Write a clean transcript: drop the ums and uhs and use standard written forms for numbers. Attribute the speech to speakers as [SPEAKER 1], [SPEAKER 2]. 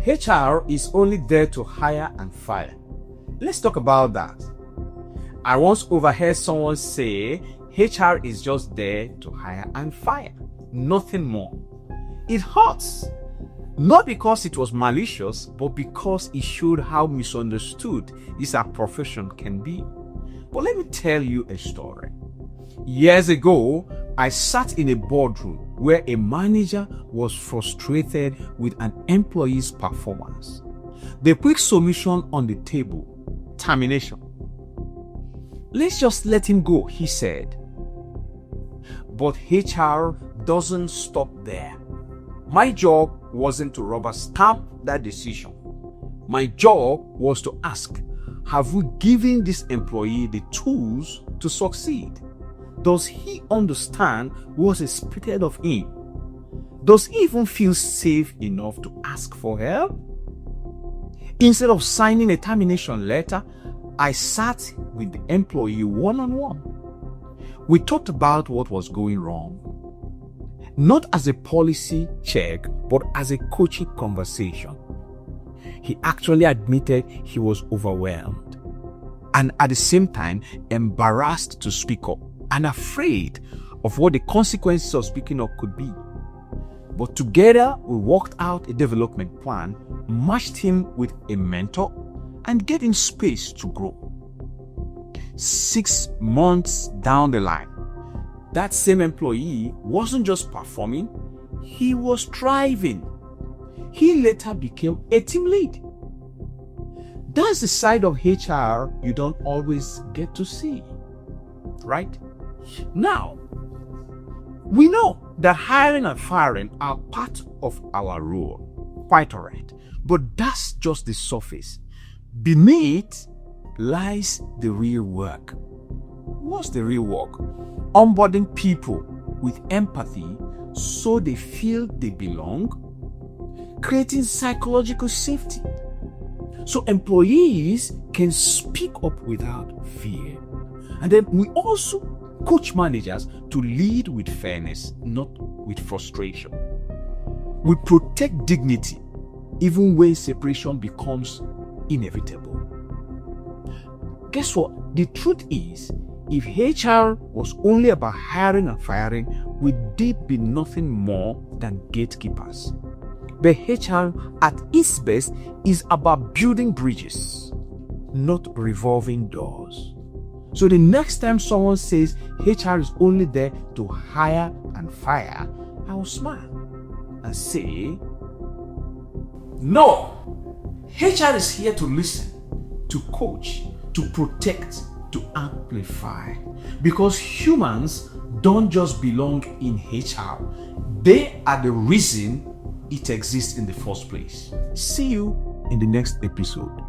[SPEAKER 1] HR is only there to hire and fire. Let's talk about that. I once overheard someone say HR is just there to hire and fire, nothing more. It hurts. Not because it was malicious, but because it showed how misunderstood this our profession can be. But let me tell you a story. Years ago, I sat in a boardroom where a manager was frustrated with an employee's performance. The quick solution on the table: termination. Let's just let him go, he said. But HR doesn't stop there. My job wasn't to rubber stamp that decision. My job was to ask, have we given this employee the tools to succeed? Does he understand what's expected of him? Does he even feel safe enough to ask for help? Instead of signing a termination letter, I sat with the employee one-on-one. We talked about what was going wrong, not as a policy check, but as a coaching conversation. He actually admitted he was overwhelmed and at the same time embarrassed to speak up and afraid of what the consequences of speaking up could be. But together we worked out a development plan, matched him with a mentor, and gave him space to grow. 6 months down the line, that same employee wasn't just performing, he was thriving. He later became a team lead. That's the side of HR you don't always get to see, right? Now, we know that hiring and firing are part of our role, quite alright, but that's just the surface. Beneath lies the real work. What's the real work? Onboarding people with empathy so they feel they belong, creating psychological safety so employees can speak up without fear. And then we also coach managers to lead with fairness, not with frustration. We protect dignity even when separation becomes inevitable. Guess what? The truth is, if HR was only about hiring and firing, we'd be nothing more than gatekeepers. But HR at its best is about building bridges, not revolving doors. So the next time someone says HR is only there to hire and fire, I'll smile and say, no, HR is here to listen, to coach, to protect, to amplify. Because humans don't just belong in HR. They are the reason it exists in the first place. See you in the next episode.